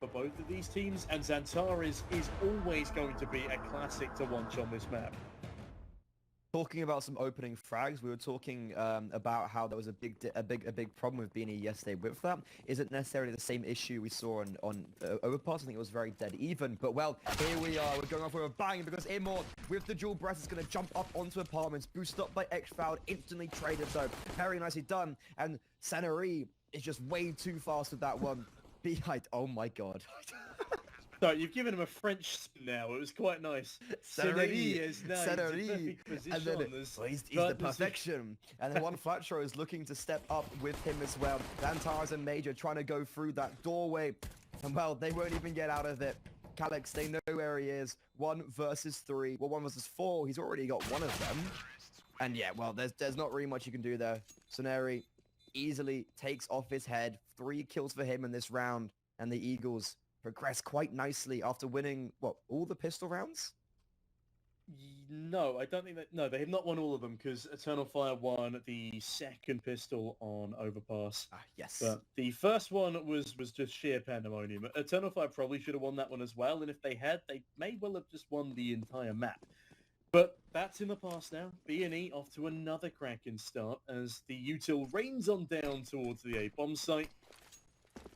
for both of these teams, and Xantares is always going to be a classic to watch on this map. Talking about some opening frags, we were talking about how there was a big problem with Beanie yesterday with that. Isn't necessarily the same issue we saw on Overpass. I think it was very dead even. But well, here we are. We're going off with a bang because Immort with the dual breast is going to jump up onto apartments, boosted up by Xcloud, instantly traded though. Very nicely done. And Sevinirim is just way too fast with that one. Behind. Oh my god. So you've given him a French spin now. It was quite nice. Sevinirim is now and then he's the perfection. And then one flat throw is looking to step up with him as well. Xantares and Major trying to go through that doorway. And well, they won't even get out of it. Calyx, they know where he is. 1 versus 3. Well, 1 versus 4. He's already got one of them. And yeah, well, there's not really much you can do there. Sevinirim easily takes off his head. 3 kills for him in this round. And the Eagles progress quite nicely after winning, what, all the pistol rounds? No, I don't think that... No, they have not won all of them because Eternal Fire won the second pistol on Overpass. Ah, yes. But the first one was just sheer pandemonium. Eternal Fire probably should have won that one as well, and if they had, they may well have just won the entire map. But that's in the past now. B&E off to another cracking start as the util rains on down towards the A bomb site.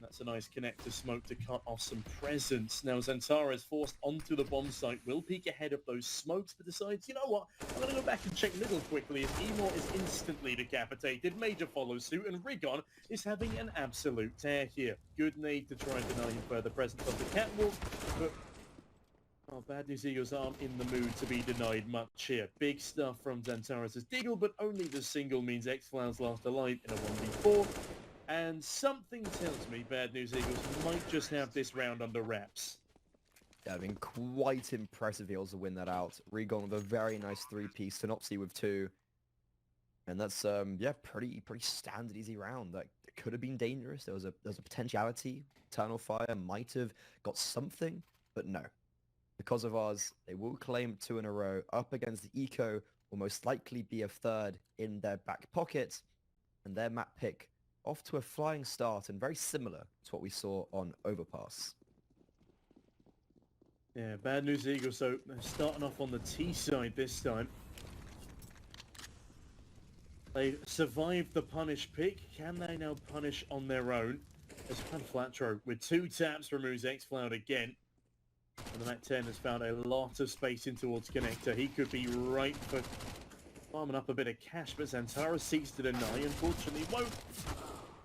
That's a nice connector smoke to cut off some presence. Now Xantares forced onto the bomb site, will peek ahead of those smokes, but decides, you know what, I'm going to go back and check middle quickly as Emor is instantly decapitated. Major follows suit, and Rigon is having an absolute tear here. Good nade to try and deny him further presence of the catwalk, but Bad News Eagles aren't in the mood to be denied much here. Big stuff from Xantares' Deagle, but only the single means Xcloud's last alive in a 1v4. And something tells me Bad News Eagles might just have this round under wraps. Yeah, I mean, quite impressive he also win that out. Rigon with a very nice 3-piece, Synopsy with 2. And that's, yeah, pretty standard easy round. That could have been dangerous. There was a potentiality. Eternal Fire might have got something, but no. Because of ours, they will claim 2 in a row. Up against the Eco will most likely be a 3rd in their back pocket. And their map pick off to a flying start and very similar to what we saw on Overpass. Yeah, Bad News Eagles, so they're starting off on the T side this time. They survived the punish pick. Can they now punish on their own? It's kind of flat throw with 2 taps removes Xcloud again. And the Mac-10 has found a lot of space in towards Connector. He could be right for farming up a bit of cash, but Xantares seeks to deny. Unfortunately, won't.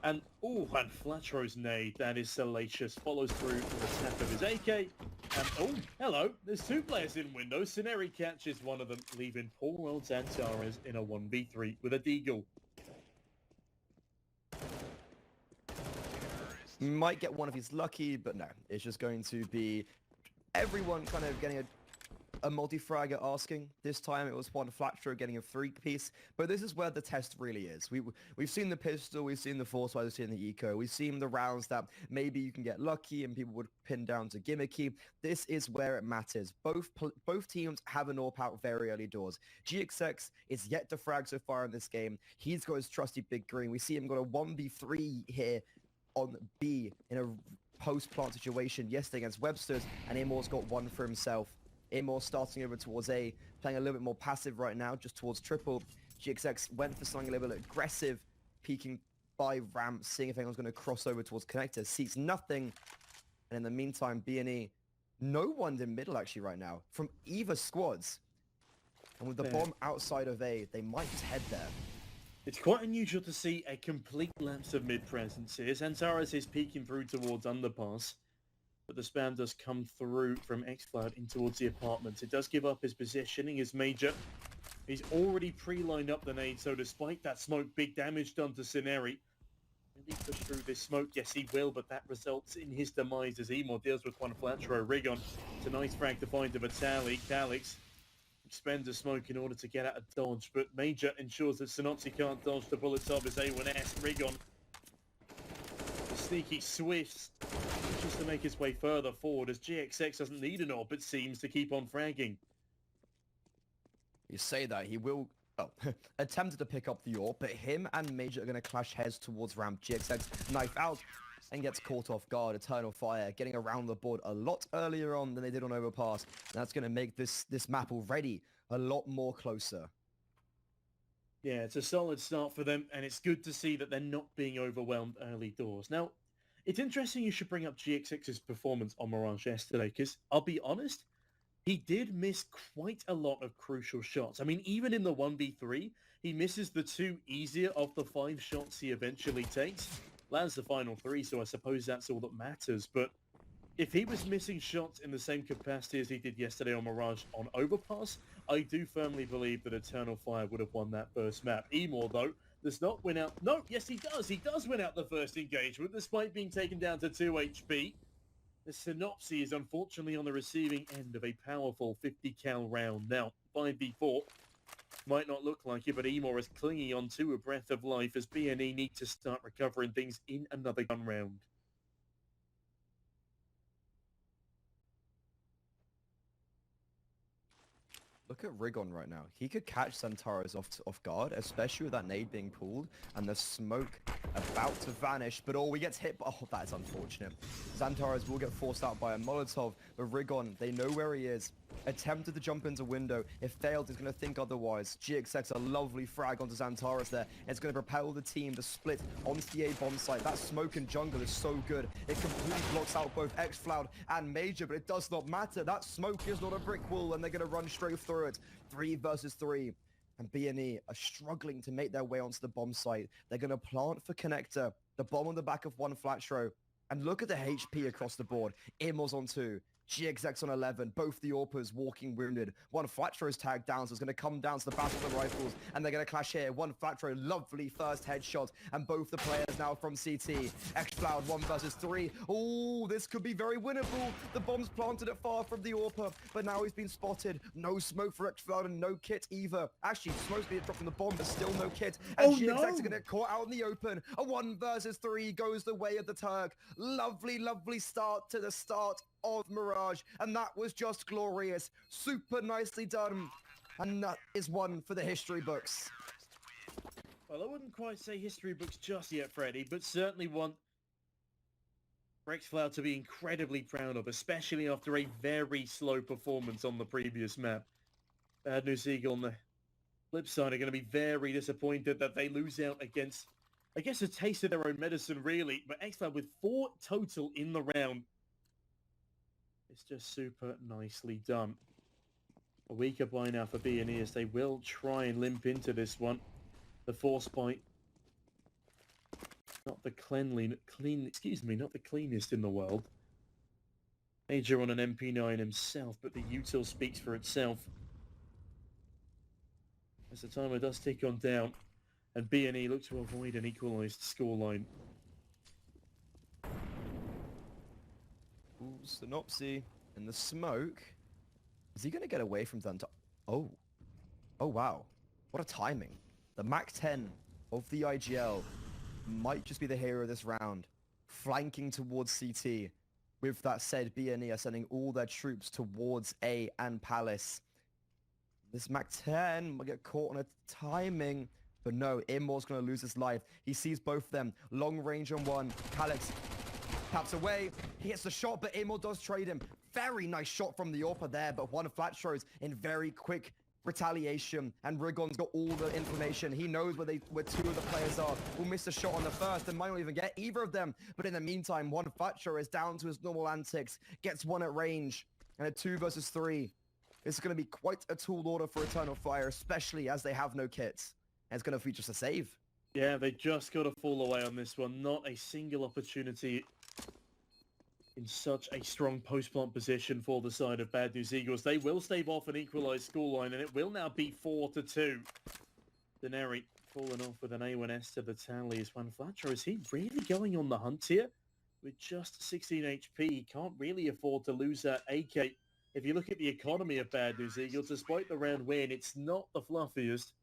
And, and Flatros nade, that is salacious, follows through with a tap of his AK. And, hello, there's 2 players in window. Sevinirim catches one of them, leaving poor old Xantares in a 1v3 with a Deagle. Might get one if he's lucky, but no. It's just going to be everyone kind of getting a multi-fragger asking. This time it was one flat throw getting a 3-piece, but this is where the test really is. We've seen the pistol, we've seen the force, we've seen the eco, we've seen the rounds that maybe you can get lucky and people would pin down to gimmicky. This is where it matters. Both teams have an AWP out very early doors. GXX is yet to frag so far in this game. He's got his trusty big green. We see him got a 1v3 here on B in a post-plant situation yesterday against Webster's, and Immor's got one for himself. Immor starting over towards A, playing a little bit more passive right now, just towards triple. GXX went for something a little bit aggressive, peeking by ramp, seeing if anyone's going to cross over towards connector. Sees nothing. And in the meantime, B&E, no one in middle actually right now, from either squads. And with the bomb outside of A, they might just head there. It's quite unusual to see a complete lapse of mid-presence here. Xantares is peeking through towards underpass. But the spam does come through from Xcloud in towards the apartments. It does give up his positioning as Major. He's already pre-lined up the nade, so despite that smoke, big damage done to Sevinirim. Will he push through this smoke? Yes, he will, but that results in his demise as Emor deals with one flat throw. Rigon, it's a nice frag to find to Vitali. Calyx expends a smoke in order to get out of dodge, but Major ensures that Synopsy can't dodge the bullets of his A1S. Rigon, the sneaky Swifts, just to make his way further forward as GXX doesn't need an AWP, but seems to keep on fragging. You say that, he will attempted to pick up the AWP, but him and Major are going to clash heads towards ramp. GXX knife out. and gets caught off guard. Eternal Fire getting around the board a lot earlier on than they did on Overpass. That's going to make this map already a lot more closer. Yeah, it's a solid start for them, and it's good to see that they're not being overwhelmed early doors. Now, it's interesting you should bring up GXX's performance on Mirage yesterday, because I'll be honest, he did miss quite a lot of crucial shots. I mean, even in the 1v3, he misses the 2 easier of the 5 shots he eventually takes. Lands the final 3, so I suppose that's all that matters. But if he was missing shots in the same capacity as he did yesterday on Mirage on Overpass, I do firmly believe that Eternal Fire would have won that first map. Emor, though, does not win out... No, yes, he does. He does win out the first engagement, despite being taken down to 2 HP. The Synopsy is unfortunately on the receiving end of a powerful 50 cal round. Now, 5v4 might not look like it, but Emor is clinging on to a breath of life as BNE need to start recovering things in another gun round. Look at Rigon right now. He could catch Xantares off guard, especially with that nade being pulled and the smoke about to vanish. But we gets hit. Oh, that is unfortunate. Xantares will get forced out by a Molotov, but Rigon, they know where he is. Attempted to jump into window. If failed, he's going to think otherwise. GXX, a lovely frag onto Xantares there. It's going to propel the team to split onto the A bomb site. That smoke in jungle is so good. It completely blocks out both Xfloud and Major, but it does not matter. That smoke is not a brick wall, and they're going to run straight through it. 3 versus 3. And BNE are struggling to make their way onto the bomb site. They're going to plant for Connector. The bomb on the back of one flat throw. And look at the HP across the board. Imos on 2. GXX on 11, both the AWPers walking wounded. One flat throw is tagged down, so it's going to come down to the battle of the rifles, and they're going to clash here. One flat throw, lovely first headshot, and both the players now from CT. Xcloud 1 versus 3. Oh, this could be very winnable. The bomb's planted it far from the AWPer, but now he's been spotted. No smoke for Xcloud and no kit either. Actually, smoke's being dropped from the bomb, but still no kit. And GXX are going to get caught out in the open. A 1 versus 3 goes the way of the Turk. Lovely, lovely start to the start of Mirage, and that was just glorious. Super nicely done, and that is one for the history books. Well, I wouldn't quite say history books just yet, Freddie, but certainly one for Xcloud to be incredibly proud of, especially after a very slow performance on the previous map. Bad News Eagle on the flip side are going to be very disappointed that they lose out against, I guess, a taste of their own medicine, really. But Xcloud with 4 total in the round. It's just super nicely done. A weaker buy now for BNE as they will try and limp into this one. The force bite. Not the not the cleanest in the world. Major on an MP9 himself, but the util speaks for itself. As the timer does tick on down, and BNE look to avoid an equalised scoreline. Ooh, Synopsy in the smoke. Is he going to get away from Dun? Oh. Oh, wow. What a timing. The MAC-10 of the IGL might just be the hero of this round. Flanking towards CT. With that said, BNE are sending all their troops towards A and Palace. This MAC-10 might get caught on a timing. But no, Imor's going to lose his life. He sees both of them. Long range on one. Palace taps away. He hits the shot, but Imor does trade him. Very nice shot from the AWPer there, but one flat throws in very quick retaliation. And Rigon's got all the information. He knows where 2 of the players are. Will miss a shot on the first and might not even get either of them. But in the meantime, one flat throw is down to his normal antics. Gets one at range. And a 2 versus 3. It's going to be quite a tall order for Eternal Fire, especially as they have no kits. And it's going to feature just a save. Yeah, they just got to fall away on this one. Not a single opportunity in such a strong post-plant position for the side of Bad News Eagles. They will stave off an equalised scoreline, and it will now be 4-2. Deneri falling off with an A1S to the tally as one flatcher. Is he really going on the hunt here? With just 16 HP, he can't really afford to lose that AK. If you look at the economy of Bad News Eagles, despite the round win, it's not the fluffiest.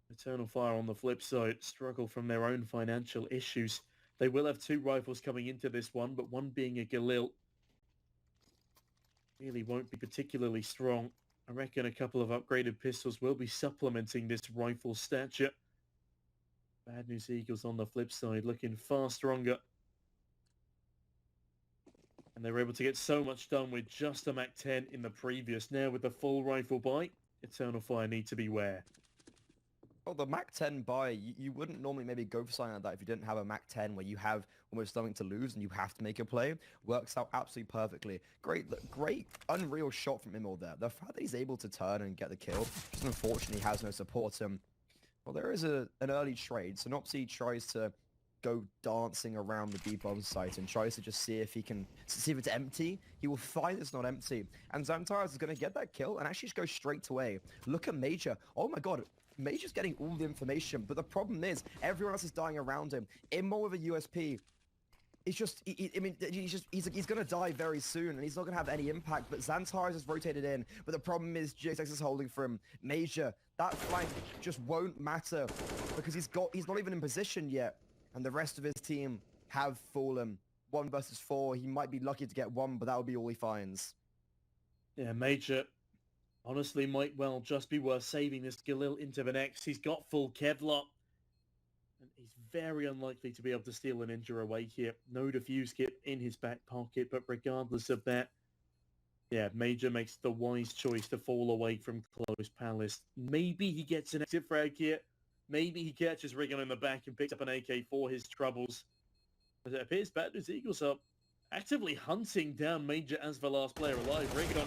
Eternal Fire on the flip side struggle from their own financial issues. They will have 2 rifles coming into this one, but one being a Galil really won't be particularly strong. I reckon a couple of upgraded pistols will be supplementing this rifle stature. Bad News Eagles on the flip side looking far stronger. And they were able to get so much done with just a MAC-10 in the previous. Now with the full rifle buy, Eternal Fire need to beware. Well, the MAC-10 buy, you wouldn't normally maybe go for something like that if you didn't have a MAC-10 where you have almost something to lose and you have to make a play. Works out absolutely perfectly. Great, unreal shot from Immel there. The fact that he's able to turn and get the kill, just unfortunately has no support. Well, there is an early trade. Synopsy tries to go dancing around the B-bomb site and tries to just see if he can see if it's empty. He will find it's not empty. And Xantares is going to get that kill and actually just go straight away. Look at Major. Oh my god. Major's getting all the information, but the problem is everyone else is dying around him. Immol with a USP, it's just, he's going to die very soon, and he's not going to have any impact, but Xantares has rotated in, but the problem is GXX is holding for him. Major, that flank just won't matter, because he's not even in position yet, and the rest of his team have fallen. 1 versus 4, he might be lucky to get 1, but that would be all he finds. Yeah, Major honestly might well just be worth saving this Galil into the next. He's got full Kevlar, and he's very unlikely to be able to steal a ninja away here. No defuse kit in his back pocket, but regardless of that, yeah, Major makes the wise choice to fall away from Close Palace. Maybe he gets an exit frag here. Maybe he catches Rigon in the back and picks up an AK for his troubles. As it appears, Bad News Eagles are actively hunting down Major as the last player alive. Rigon,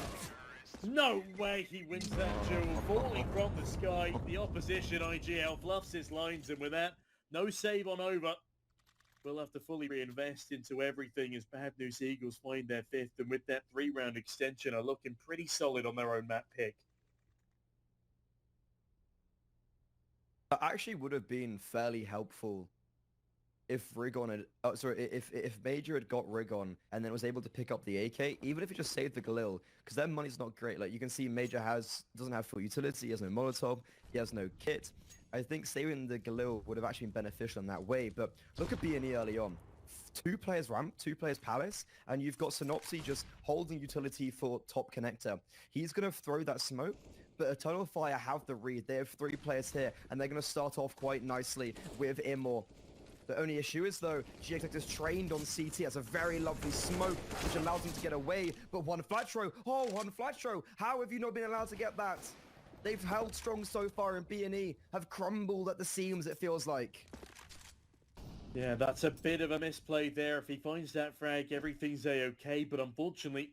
no way he wins that duel, falling from the sky. The opposition, IGL, fluffs his lines, and with that, no save on over. We'll have to fully reinvest into everything as Bad News Eagles find their 5th, and with that 3-round extension are looking pretty solid on their own map pick. That actually would have been fairly helpful if Rigon had, if Major had got Rigon and then was able to pick up the AK, even if it just saved the Galil, because their money's not great. Like, you can see Major doesn't have full utility, he has no Molotov, he has no kit. I think saving the Galil would have actually been beneficial in that way, but look at B&E early on. 2 players ramp, 2 players Palace, and you've got Synopsy just holding utility for top connector. He's going to throw that smoke, but Eternal Fire have the read. They have 3 players here, and they're going to start off quite nicely with Immor. The only issue is, though, GXX is trained on CT, has a very lovely smoke, which allows him to get away, but 1 flat throw. Oh, 1 flat throw. How have you not been allowed to get that? They've held strong so far, and B&E have crumbled at the seams, it feels like. Yeah, that's a bit of a misplay there. If he finds that frag, everything's A-okay, but unfortunately,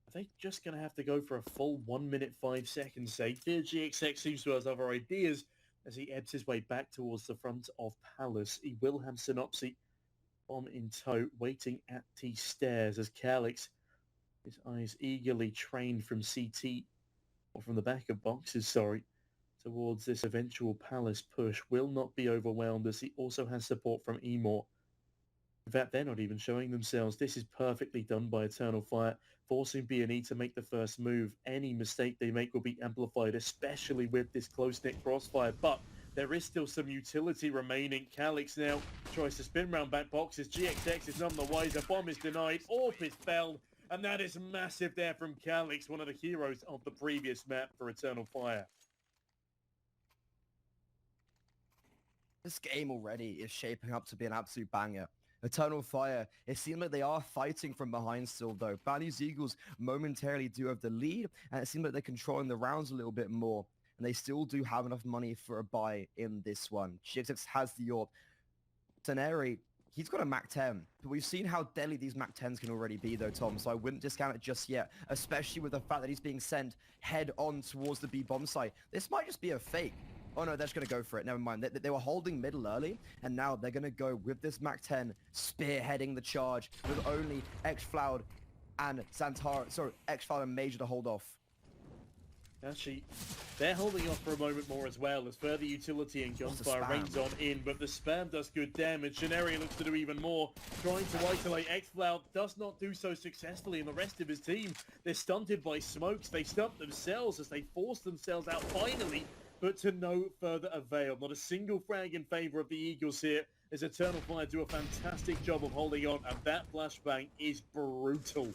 are they just going to have to go for a full 1 minute 5 seconds save here? GXX seems to have other ideas as he ebbs his way back towards the front of Palace. He will have Synopsy bomb in tow, waiting at the stairs as Calix, his eyes eagerly trained from CT, or from the back of boxes, sorry, towards this eventual Palace push, will not be overwhelmed as he also has support from Emor. In fact, they're not even showing themselves. This is perfectly done by Eternal Fire, forcing B&E to make the first move. Any mistake they make will be amplified, especially with this close-knit crossfire. But there is still some utility remaining. Calix now tries to spin round back boxes. GXX is none the wiser. Bomb is denied. Orp is felled. And that is massive there from Calix, one of the heroes of the previous map for Eternal Fire. This game already is shaping up to be an absolute banger. Eternal Fire, it seems like they are fighting from behind still, though. Bad News Eagles momentarily do have the lead, and it seems like they're controlling the rounds a little bit more, and they still do have enough money for a buy in this one. GXX has the AWP. Teneri, he's got a MAC-10, but we've seen how deadly these MAC-10s can already be, though, Tom, so I wouldn't discount it just yet, especially with the fact that he's being sent head-on towards the B-bomb site. This might just be a fake. Oh no, they're just going to go for it. Never mind. They were holding middle early, and now they're going to go with this MAC-10 spearheading the charge with only Xfloud and Xantares, sorry, Xfloud and Major to hold off. Actually, they're holding off for a moment more as well as further utility and gunfire rains on in, but the spam does good damage. Scenario looks to do even more, trying to isolate Xfloud, does not do so successfully, and the rest of his team, they're stunted by smokes. They stunt themselves as they force themselves out finally, but to no further avail. Not a single frag in favor of the Eagles here, as Eternal Fire do a fantastic job of holding on, and that flashbang is brutal.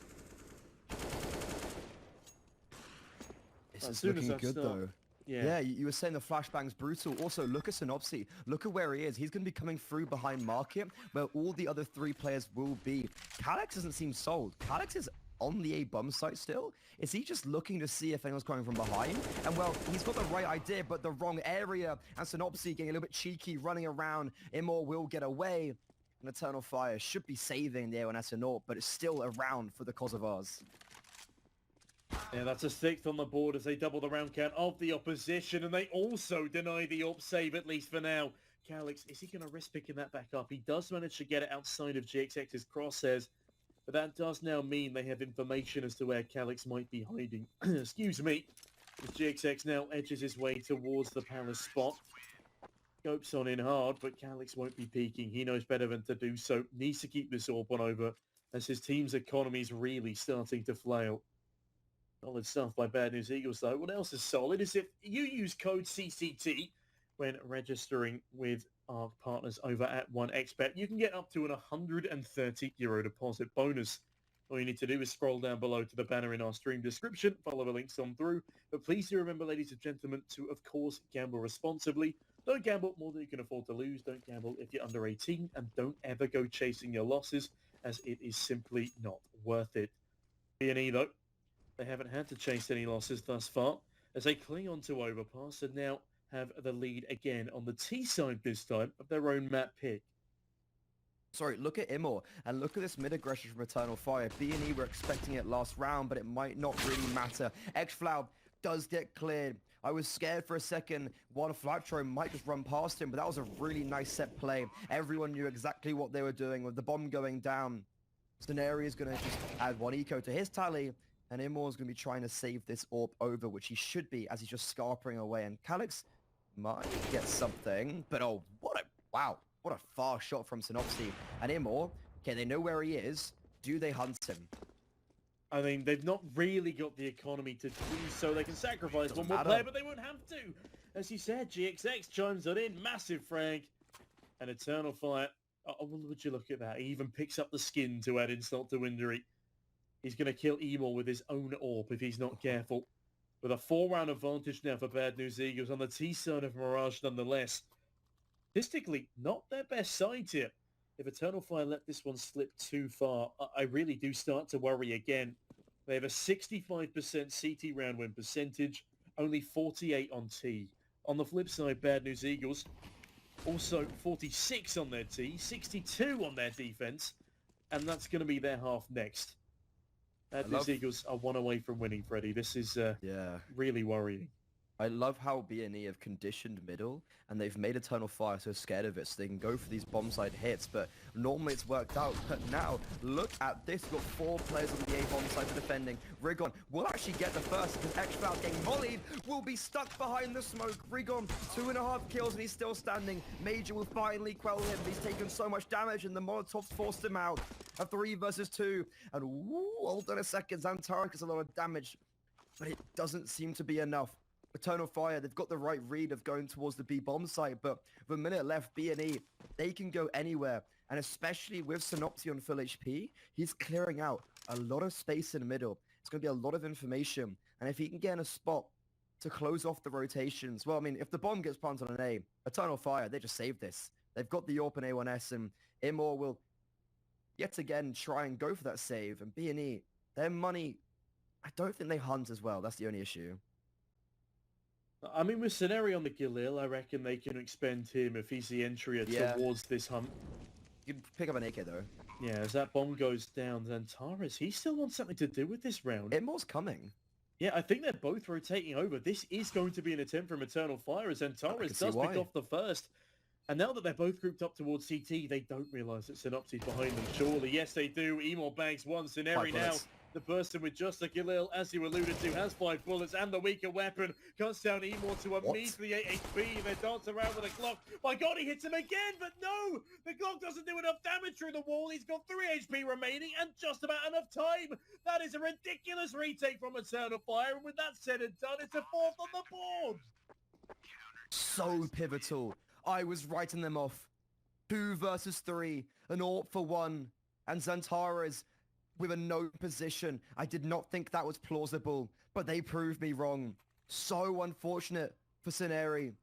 This is looking good, though. Yeah, you were saying the flashbang's brutal. Also, look at Synopsy. Look at where he is. He's going to be coming through behind Market, where all the other 3 players will be. Calyx doesn't seem sold. Calyx is on the A bomb site still. Is he just looking to see if anyone's coming from behind? And well, he's got the right idea, but the wrong area. And Synopsy getting a little bit cheeky, running around. Immor will get away. And Eternal Fire should be saving the A1S and naught, but it's still around for the Kosovars. Yeah, that's a 6th on the board as they double the round count of the opposition, and they also deny the AWP save, at least for now. Calyx, is he going to risk picking that back up? He does manage to get it outside of GXX's crosshairs, but that does now mean they have information as to where Calyx might be hiding. Excuse me. As GXX now edges his way towards the Palace spot. Scopes on in hard, but Calyx won't be peeking. He knows better than to do so. Needs to keep this AWP on over as his team's economy is really starting to flail. Solid stuff by Bad News Eagles, though. What else is solid is if you use code CCT when registering with our partners over at 1xBet, you can get up to an €130 deposit bonus. All you need to do is scroll down below to the banner in our stream description, follow the links on through. But please do remember, ladies and gentlemen, to, of course, gamble responsibly. Don't gamble more than you can afford to lose. Don't gamble if you're under 18. And don't ever go chasing your losses, as it is simply not worth it. B&E, though, they haven't had to chase any losses thus far, as they cling on to Overpass and now have the lead again on the T side this time of their own map pick. Sorry, look at Immor, and look at this mid-aggression from Eternal Fire. B&E were expecting it last round, but it might not really matter. Xflow does get cleared. I was scared for a second one Flatro might just run past him, but that was a really nice set play. Everyone knew exactly what they were doing with the bomb going down. Scenario is going to just add 1 eco to his tally, and Immor's going to be trying to save this AWP over, which he should be, as he's just scarpering away. And Calyx might get something, but oh, wow, what a far shot from Synopsy. And Immor, okay, they know where he is. Do they hunt him? I mean, they've not really got the economy to do so. They can sacrifice one more player, but they won't have to. As you said, GXX chimes on in, massive frag. And Eternal Fire, oh, would you look at that? He even picks up the skin to add insult to injury. He's going to kill Immor with his own AWP if he's not careful. With a 4-round advantage now for Bad News Eagles on the T side of Mirage nonetheless. Statistically, not their best side here. If Eternal Fire let this one slip too far, I really do start to worry again. They have a 65% CT round win percentage, only 48 on T. On the flip side, Bad News Eagles, also 46 on their T, 62 on their defense, and that's going to be their half next. Bad News Eagles are 1 away from winning, Freddie. This is really worrying. I love how B&E have conditioned middle, and they've made Eternal Fire so scared of it, so they can go for these bomb side hits, but normally it's worked out. But now, look at this. We've got 4 players on the A bomb side for defending. Rigon will actually get the first, because Xcloud getting mollied will be stuck behind the smoke. Rigon, 2.5 kills, and he's still standing. Major will finally quell him. He's taken so much damage, and the Molotovs forced him out. A 3 versus 2, and hold on a second, Xantara gets a lot of damage, but it doesn't seem to be enough. Eternal Fire, they've got the right read of going towards the B bomb site, but with a minute left, B&E, they can go anywhere. And especially with Synopsy on full HP, he's clearing out a lot of space in the middle. It's going to be a lot of information. And if he can get in a spot to close off the rotations, well, I mean, if the bomb gets planted on an A, Eternal Fire, they just save this. They've got the open A1S, and Immor will yet again try and go for that save. And B&E, their money, I don't think they hunt as well. That's the only issue. I mean, with Scenario on the Galil, I reckon they can expend him if he's the entry towards this hunt. You can pick up an AK, though. Yeah, as that bomb goes down, then Taras, he still wants something to do with this round. Immor's coming. Yeah, I think they're both rotating over. This is going to be an attempt from Eternal Fire, as Taras does pick off the first. And now that they're both grouped up towards CT, they don't realise that Synopsy's behind them, surely. Yes, they do. Immor bags one. Scenario now, the person with just a Galil, as you alluded to, has 5 bullets and the weaker weapon. Cuts down Immor to a measly 8 HP. They dance around with a Glock. My God, he hits him again, but no! The Glock doesn't do enough damage through the wall. He's got 3 HP remaining and just about enough time. That is a ridiculous retake from Eternal Fire, and with that said and done, it's a 4th on the board. So pivotal. I was writing them off. 2 versus 3, an AWP for 1, and Xantara's with a no position. I did not think that was plausible, but they proved me wrong. So unfortunate for Sineri.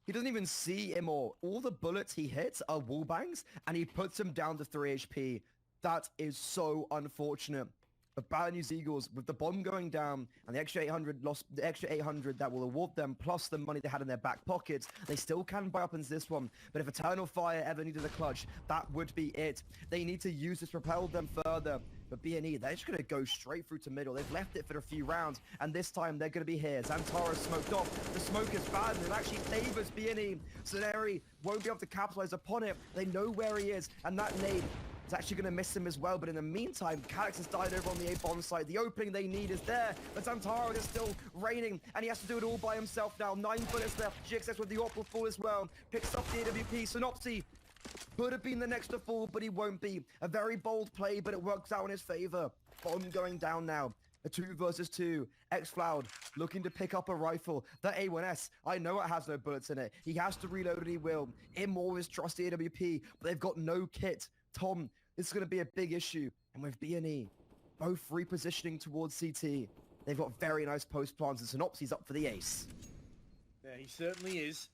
He doesn't even see him or all the bullets he hits are wallbangs and he puts him down to 3 HP. That is so unfortunate. But Bad News Eagles, with the bomb going down and the extra 800 lost, the extra 800 that will award them, plus the money they had in their back pockets, they still can buy up into this one. But if Eternal Fire ever needed a clutch, that would be it. They need to use this to propel them further. But B&E, they're just going to go straight through to middle. They've left it for a few rounds, and this time they're going to be here. Xantara's smoked off. The smoke is bad, and it actually favors B&E. Sineri won't be able to capitalize upon it. They know where he is, and that nade is actually going to miss him as well. But in the meantime, Calyx has died over on the A-bomb side. The opening they need is there, but Xantara is still raining, and he has to do it all by himself now. 9 bullets left. GXX with the AWP will fall as well. Picks up the AWP. Synopsy could have been the next to fall, but he won't be. A very bold play, but it works out in his favor. Bomb going down now. A 2 versus 2. Xcloud looking to pick up a rifle. The A1S, I know it has no bullets in it. He has to reload and he will. Immor is trusty AWP, but they've got no kit. Tom, this is going to be a big issue. And with B&E, both repositioning towards CT, they've got very nice post plans, and Synopsy's up for the ace. Yeah, he certainly is.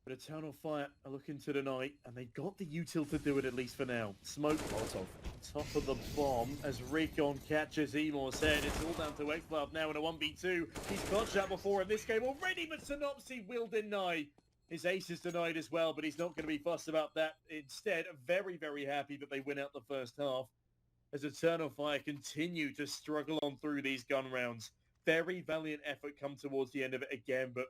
But Eternal Fire are looking to deny, and they got the util to do it at least for now. Smoke on top of the bomb as Recon catches Emor's head. It's all down to Xcloud now in a 1v2. He's clutched that before in this game already, but Synopsy will deny. His ace is denied as well, but he's not going to be fussed about that. Instead, very, very happy that they win out the first half as Eternal Fire continue to struggle on through these gun rounds. Very valiant effort come towards the end of it again, but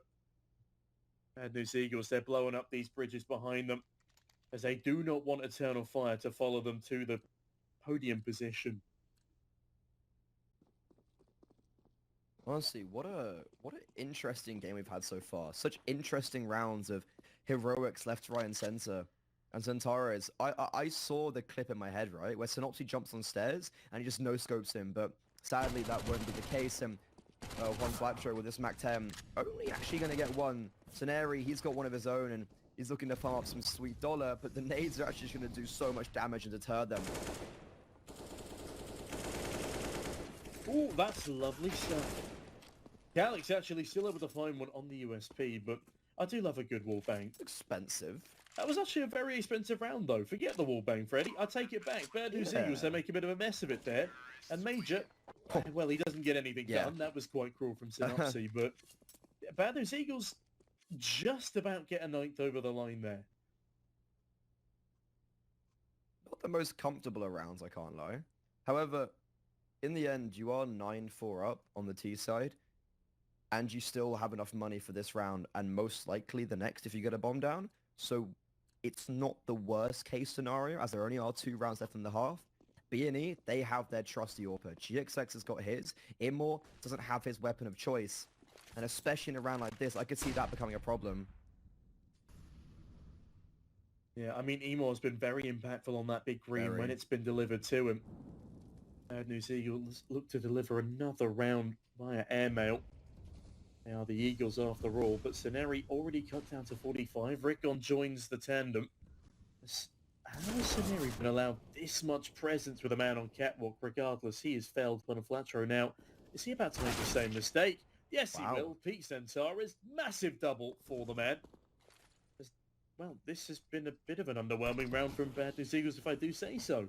Bad News Eagles, they're blowing up these bridges behind them as they do not want Eternal Fire to follow them to the podium position. Honestly, what an interesting game we've had so far. Such interesting rounds of heroics left, right, and center. And Xantara's, I saw the clip in my head, right, where Synopsy jumps on stairs and he just no-scopes him, but sadly that won't be the case. And one Flatcher with this MAC-10 only actually going to get one. Sineri, he's got one of his own, and he's looking to farm up some sweet dollar, but the nades are actually just going to do so much damage and deter them. Ooh, that's lovely stuff. Calyx actually still able to find one on the USP, but I do love a good wallbang. Expensive. That was actually a very expensive round, though. Forget the wallbang, Freddy. I take it back. Bad News Eagles, they make a bit of a mess of it there. And Major, well, he doesn't get anything done. That was quite cruel from Synopsy, but Bad News Eagles just about get a 9th over the line there. Not the most comfortable of rounds, I can't lie. However, in the end, you are 9-4 up on the T side, and you still have enough money for this round, and most likely the next if you get a bomb down. So it's not the worst case scenario, as there only are 2 rounds left in the half. B&E, they have their trusty AWP. GXX has got his. Immor doesn't have his weapon of choice. And especially in a round like this, I could see that becoming a problem. Yeah, I mean, Emor's been very impactful on that big green when it's been delivered to him. Bad News Eagles look to deliver another round via airmail. They are the Eagles after all, but Sineri already cut down to 45. Rickon joins the tandem. How has Sineri been allowed this much presence with a man on catwalk? Regardless, he has failed Flatro now. Is he about to make the same mistake? Yes, he will. Pete Xantara's massive double for the man. Well, this has been a bit of an underwhelming round from Bad News Eagles, if I do say so.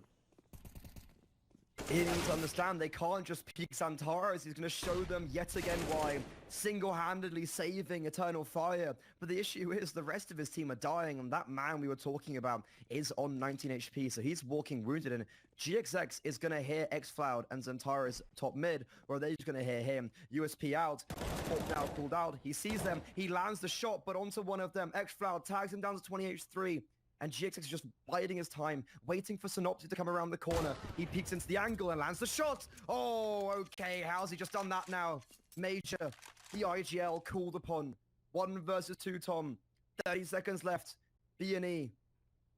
He needs to understand they can't just peek Xantara, as he's going to show them yet again why, single-handedly saving Eternal Fire. But the issue is the rest of his team are dying, and that man we were talking about is on 19 HP, so he's walking wounded, and GXX is going to hear Xcloud and Xantara's top mid, or they're just going to hear him. USP out, now pulled out, he sees them, he lands the shot, but onto one of them. Xcloud tags him down to 20 HP3. And GXX is just biding his time, waiting for Synopsy to come around the corner. He peeks into the angle and lands the shot. Oh, okay. How's he just done that now? Major, the IGL called upon. 1 versus 2, Tom. 30 seconds left. B&E,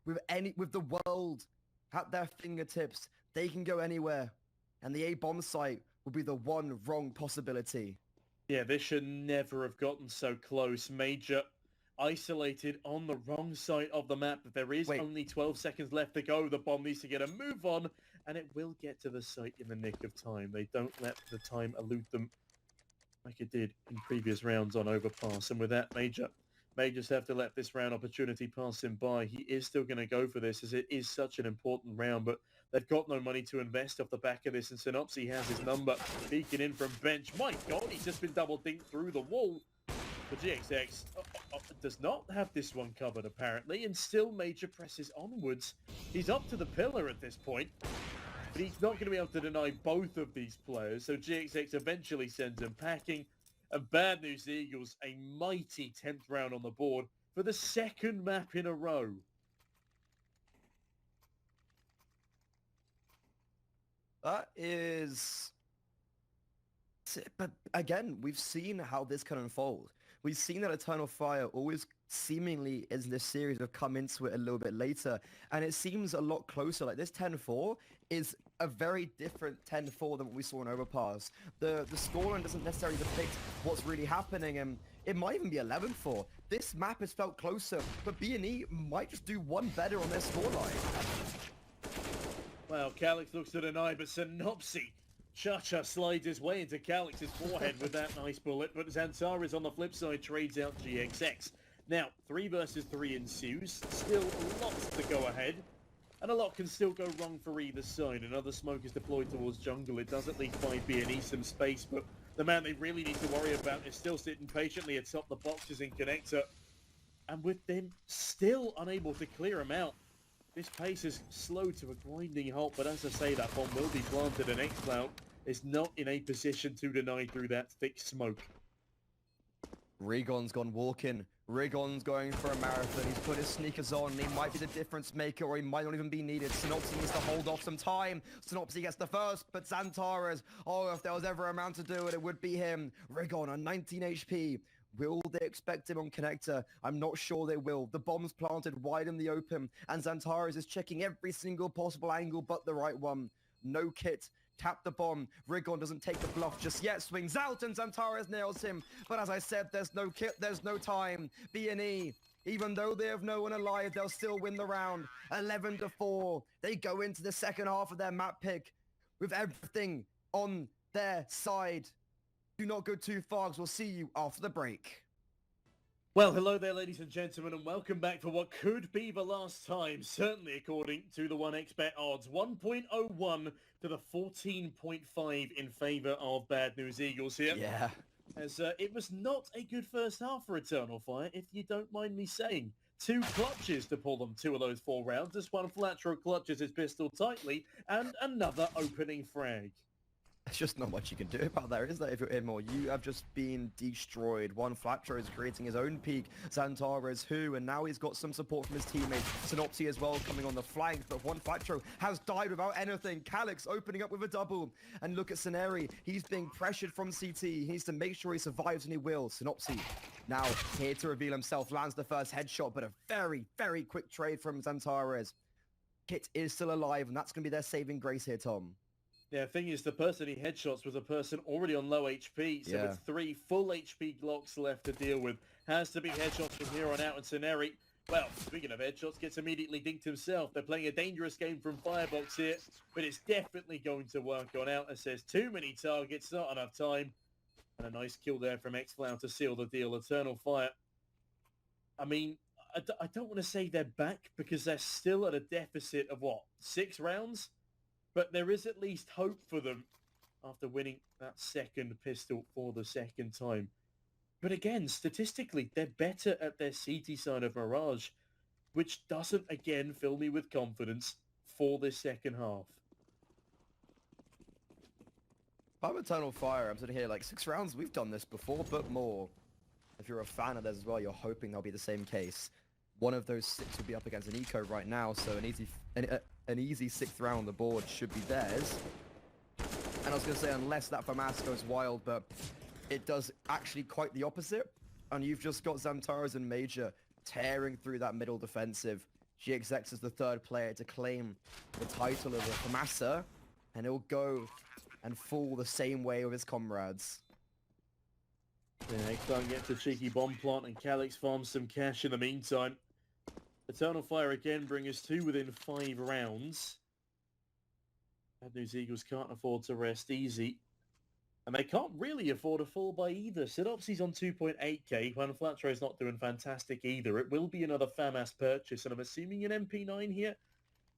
with the world at their fingertips, they can go anywhere. And the A-bomb site will be the one wrong possibility. Yeah, this should never have gotten so close. Major isolated on the wrong side of the map, but there is only 12 seconds left to go. The bomb needs to get a move on, and it will get to the site in the nick of time. They don't let the time elude them. like it did in previous rounds on Overpass. And with that, Major may just have to let this round opportunity pass him by. He is still going to go for this as it is such an important round, but they've got no money to invest off the back of this, and Synopsy has his number peeking in from bench. My God, he's just been double dinked through the wall. But GXX does not have this one covered, apparently, and still Major presses onwards. He's up to the pillar at this point, but he's not going to be able to deny both of these players, so GXX eventually sends him packing. And Bad News Eagles, a mighty 10th round on the board for the second map in a row. That is... But again, we've seen how this can unfold. We've seen that Eternal Fire always seemingly in this series have come into it a little bit later, and it seems a lot closer. Like this 10-4 is a very different 10-4 than what we saw in Overpass. The scoreline doesn't necessarily depict what's really happening, and it might even be 11-4. This map has felt closer, but B&E might just do one better on their scoreline. Well, Calix looks to deny, but Synopsy Cha-Cha slides his way into Calix's forehead with that nice bullet, but Xantares on the flip side trades out GXX. Now, 3 versus 3 ensues, still lots to go ahead, and a lot can still go wrong for either side. Another smoke is deployed towards jungle. It does at least buy B&E some space, but the man they really need to worry about is still sitting patiently atop the boxes in Connector, and with them still unable to clear him out. This pace is slowed to a grinding halt, but as I say, that bomb will be planted, and xCloud is not in a position to deny through that thick smoke. Rigon's gone walking. Rigon's going for a marathon. He's put his sneakers on. He might be the difference maker, or he might not even be needed. Synopsy needs to hold off some time. Synopsy gets the first, but Xantares, oh, if there was ever a man to do it, it would be him. Rigon on 19 HP. Will they expect him on Connector? I'm not sure they will. The bomb's planted wide in the open, and Xantares is checking every single possible angle but the right one. No kit. Tap the bomb. Rigon doesn't take the bluff just yet. Swings out and Xantares nails him. But as I said, there's no kit, there's no time. B&E, even though they have no one alive, they'll still win the round. 11-4. They go into the second half of their map pick with everything on their side. Do not go too far, because we'll see you after the break. Well, hello there, ladies and gentlemen, and welcome back for what could be the last time, certainly according to the 1xBet odds. 1.01 to the 14.5 in favour of Bad News Eagles here. Yeah. As it was not a good first half for Eternal Fire, if you don't mind me saying. 2 clutches to pull them 2 of those 4 rounds. This one, Flatro clutches his pistol tightly, and another opening frag. There's just not much you can do about that, is there, if you're him, or you have just been destroyed. One Flatro is creating his own peak. Xantares who, and now he's got some support from his teammates. Synopsy as well coming on the flank, but one Flatro has died without anything. Calix opening up with a double. And look at Sceneri. He's being pressured from CT. He needs to make sure he survives, and he will. Synopsy now here to reveal himself. Lands the first headshot, but a very, very quick trade from Xantares. Kit is still alive, and that's going to be their saving grace here, Tom. Yeah, the thing is, the person he headshots was a person already on low HP, so with 3 full HP Glocks left to deal with, has to be headshots from here on out, and Sceneri, well, speaking of headshots, gets immediately dinked himself. They're playing a dangerous game from Firebox here, but it's definitely going to work on out, as says too many targets, not enough time, and a nice kill there from xCloud to seal the deal. Eternal Fire, I mean, I don't want to say they're back, because they're still at a deficit of, what, 6 rounds? But there is at least hope for them after winning that second pistol for the second time. But again, statistically, they're better at their CT side of Mirage, which doesn't, again, fill me with confidence for this second half. I'm Eternal Fire. I'm sitting here like 6 rounds. We've done this before, but more. If you're a fan of theirs as well, you're hoping they'll be the same case. One of those 6 will be up against an eco right now, so an easy 6th round on the board should be theirs. And I was going to say, unless that FAMAS goes wild, but it does actually quite the opposite. And you've just got Xantares and Major tearing through that middle defensive. GXX is the 3rd player to claim the title of the FAMASer, and he'll go and fall the same way with his comrades. Yeah, xCloud gets a cheeky bomb plant, and Calix farms some cash in the meantime. Eternal Fire again bring us 2 within 5 rounds. Bad News Eagles can't afford to rest easy. And they can't really afford a fall by either. Synopsy's on 2.8k, when Flatro's not doing fantastic either. It will be another FAMAS purchase, and I'm assuming an MP9 here.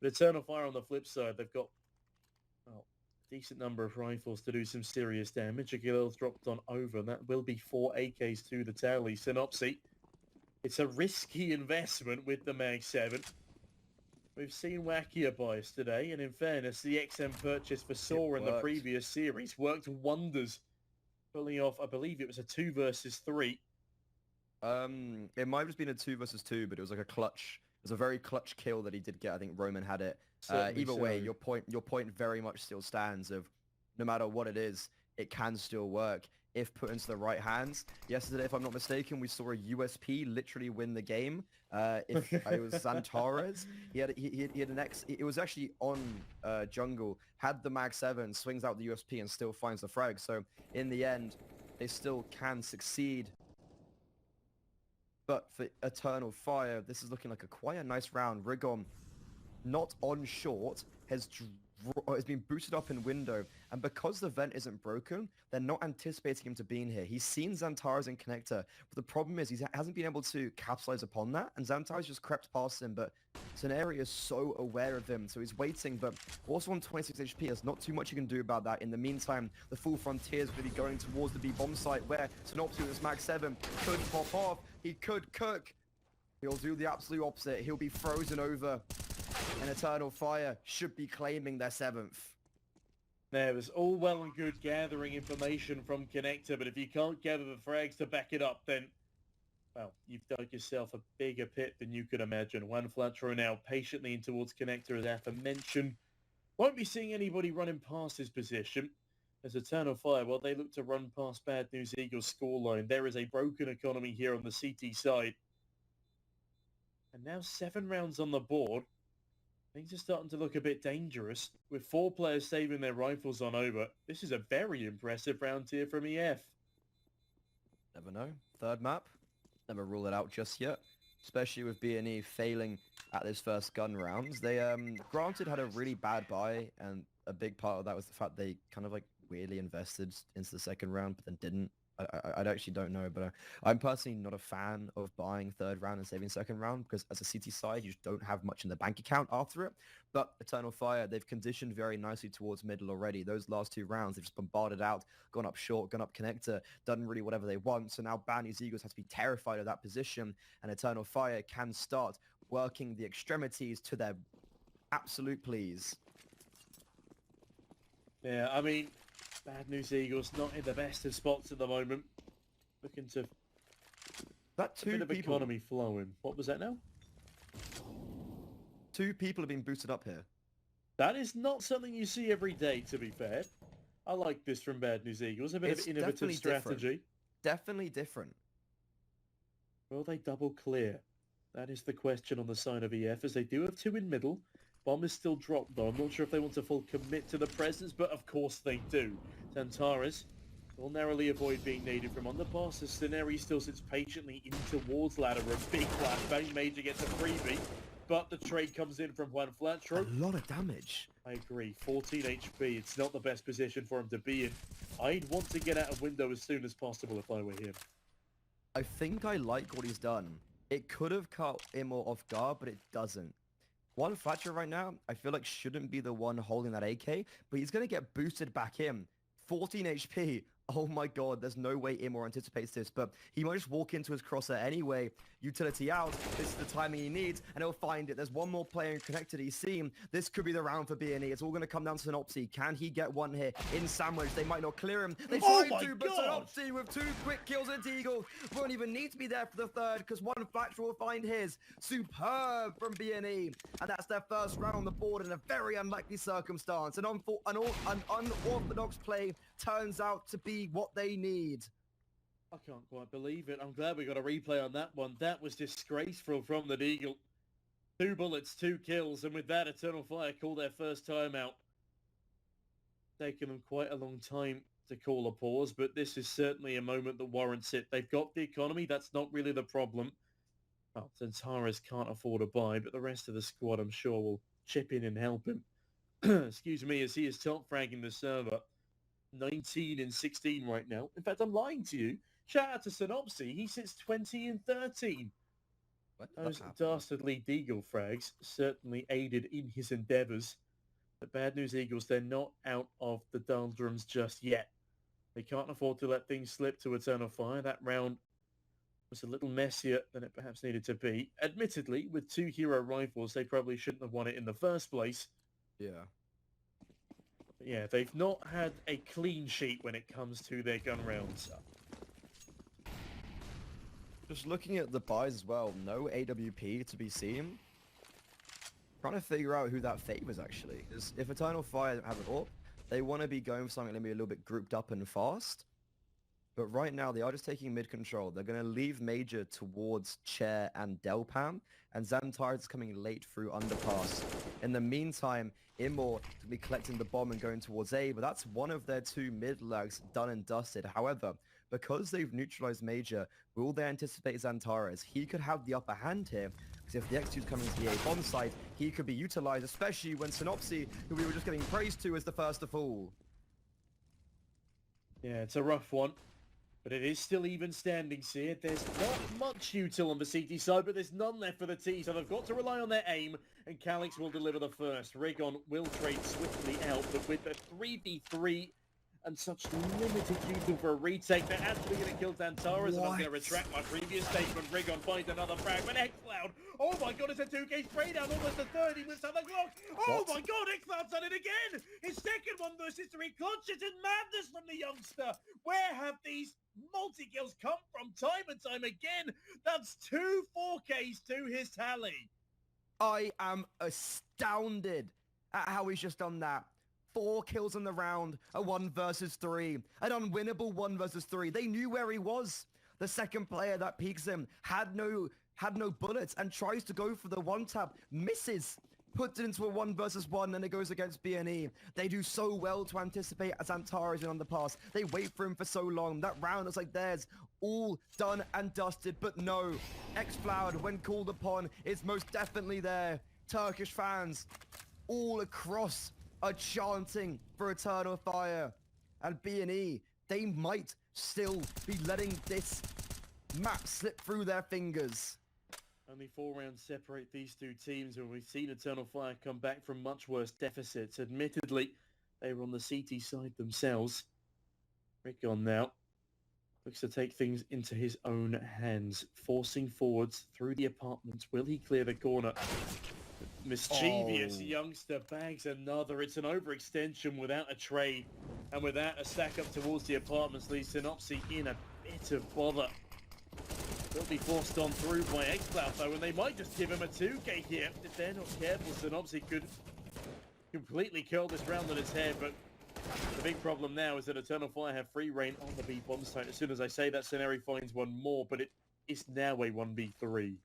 But Eternal Fire on the flip side, they've got, well, a decent number of rifles to do some serious damage. A kill's dropped on over, and that will be 4 AKs to the tally. Synopsy, it's a risky investment with the Mag 7. We've seen wackier buys today, and in fairness, the XM purchase for Saw in the previous series worked wonders, pulling off, I believe it was a 2 versus 3. It might have just been a 2 versus 2, but it was like a clutch. It was a very clutch kill that he did get. I think Roman had it. Either way, your point very much still stands of no matter what it is, it can still work if put into the right hands. Yesterday, if I'm not mistaken, we saw a USP literally win the game. If it was Xantares, he had an it was actually on jungle, had the Mag 7, swings out the USP and still finds the frag. So in the end, they still can succeed. But for Eternal Fire, this is looking like quite a nice round. Rigon, not on short, has been booted up in window, and because the vent isn't broken, they're not anticipating him to be in here. He's seen Xantares in connector, but the problem is he hasn't been able to capitalize upon that, and Xantares just crept past him, but Teneri is so aware of him, so he's waiting, but also on 26 HP, there's not too much you can do about that. In the meantime, the full frontier is really going towards the B bomb site, where Synopsy with his Mag 7 could pop off, he could cook. He'll do the absolute opposite, he'll be frozen over. And Eternal Fire should be claiming their 7th. There was all well and good gathering information from Connector, but if you can't gather the frags to back it up, then, well, you've dug yourself a bigger pit than you could imagine. One Flatro now patiently in towards Connector, as aforementioned. Won't be seeing anybody running past his position. As Eternal Fire, well, they look to run past Bad News Eagle's scoreline. There is a broken economy here on the CT side. And now 7 rounds on the board. Things are starting to look a bit dangerous, with 4 players saving their rifles on over. This is a very impressive round here from EF. Never know. Third map. Never rule it out just yet. Especially with B&E failing at this first gun rounds. They, granted, had a really bad buy, and a big part of that was the fact they kind of, weirdly invested into the second round, but then didn't. I actually don't know, but I'm personally not a fan of buying third round and saving second round, because as a CT side, you just don't have much in the bank account after it. But Eternal Fire, they've conditioned very nicely towards middle already. Those last 2 rounds, they've just bombarded out, gone up short, gone up connector, done really whatever they want. So now Bad News Eagles have to be terrified of that position, and Eternal Fire can start working the extremities to their absolute please. Yeah, I mean, Bad News Eagles not in the best of spots at the moment. Looking to that a bit of economy flowing. What was that now? 2 people have been boosted up here. That is not something you see every day, to be fair. I like this from Bad News Eagles. A bit of innovative strategy. Definitely different. Will they double clear? That is the question on the side of EF, as they do have 2 in middle. Bomb is still dropped, though. I'm not sure if they want to full commit to the presence, but of course they do. Xantares will narrowly avoid being needed from underpass, as Steneri still sits patiently in towards ladder. A big flashbang. Major gets a freebie, but the trade comes in from Juan Flatro. A lot of damage. I agree. 14 HP. It's not the best position for him to be in. I'd want to get out of window as soon as possible if I were him. I think I like what he's done. It could have caught him off guard, but it doesn't. One Fletcher right now, I feel like shouldn't be the one holding that AK, but he's going to get boosted back in. 14 HP. Oh my god, there's no way Imor anticipates this, but he might just walk into his crosser anyway. Utility out, this is the timing he needs, and he'll find it. There's one more player connected he's seen. This could be the round for B&E. It's all going to come down to Synopsy. Can he get one here in sandwich? They might not clear him. They try to, but Synopsy with 2 quick kills into Eagle won't even need to be there for the third, because one Fletcher will find his. Superb from B&E, and that's their first round on the board in a very unlikely circumstance. An unorthodox play turns out to be what they need. I can't quite believe it. I'm glad we got a replay on that one. That was disgraceful from the Deagle. 2 bullets, 2 kills, and with that, Eternal Fire called their first timeout. Taken them quite a long time to call a pause, but this is certainly a moment that warrants it. They've got the economy. That's not really the problem. Well, Xantares can't afford a buy, but the rest of the squad, I'm sure, will chip in and help him. Excuse me, as he is top fragging the server. 19 and 16 right now. In fact, I'm lying to you. Shout out to Synopsy. He sits 20 and 13. Those dastardly Deagle frags certainly aided in his endeavours. The Bad News Eagles, they're not out of the doldrums just yet. They can't afford to let things slip to Eternal Fire. That round was a little messier than it perhaps needed to be. Admittedly, with 2 hero rifles, they probably shouldn't have won it in the first place. Yeah. But yeah, they've not had a clean sheet when it comes to their gun rounds. Just looking at the buys as well, no AWP to be seen. Trying to figure out who that favors actually. Because if Eternal Fire have it up, they want to be going for something maybe a little bit grouped up and fast. But right now, they are just taking mid control. They're going to leave Major towards Chair and Delpam, and Xantar's coming late through Underpass. In the meantime, Immor will be collecting the bomb and going towards A, but that's one of their 2 mid lags done and dusted. However, because they've neutralized Major, will they anticipate Xantares? He could have the upper hand here, because if the X2's coming to the A bomb site, he could be utilized, especially when Synopsy, who we were just getting praised to, is the first to fall. Yeah, it's a rough one. But it is still even standing, Seared. There's not much util on the CT side, but there's none left for the T, so they've got to rely on their aim, and Calix will deliver the first. Rigon will trade swiftly out, but with the 3v3 and such limited util for a retake, they're actually going to kill Xantares, and I'm going to retract my previous statement. Rigon finds another fragment. X-Cloud! Oh my god, it's a 2K spray down, almost a 30 with Southern Glock! Oh my god, X-Cloud's done it again! His second 1 versus 3 clutches in madness from the youngster! Where have these multi-kills come from time and time again? That's 2 4Ks to his tally. I am astounded at how he's just done that. 4 kills in the round, a 1 versus 3, an unwinnable 1 versus 3. They knew where he was. The second player that peeks him had no bullets and tries to go for the 1-tap, misses, puts it into a 1 versus 1, and it goes against BNE. They do so well to anticipate Xantares on the pass. They wait for him for so long. That round is like theirs, all done and dusted, but no. X-Cloud, when called upon, is most definitely there. Turkish fans all across are chanting for Eternal Fire. And BNE, they might still be letting this map slip through their fingers. Only 4 rounds separate these 2 teams, and we've seen Eternal Fire come back from much worse deficits. Admittedly, they were on the CT side themselves. Rigon now looks to take things into his own hands, forcing forwards through the apartments. Will he clear the corner? Mischievous youngster bags another. It's an overextension without a trade, and without a stack up towards the apartments leaves Synopsy in a bit of bother. They'll be forced on through by X-Cloud though, and they might just give him a 2K here. If they're not careful, Synopsy could completely curl this round on its head, but the big problem now is that Eternal Fire have free reign on the B bomb site. As soon as I say that, Scenario finds one more, but it is now a 1v3.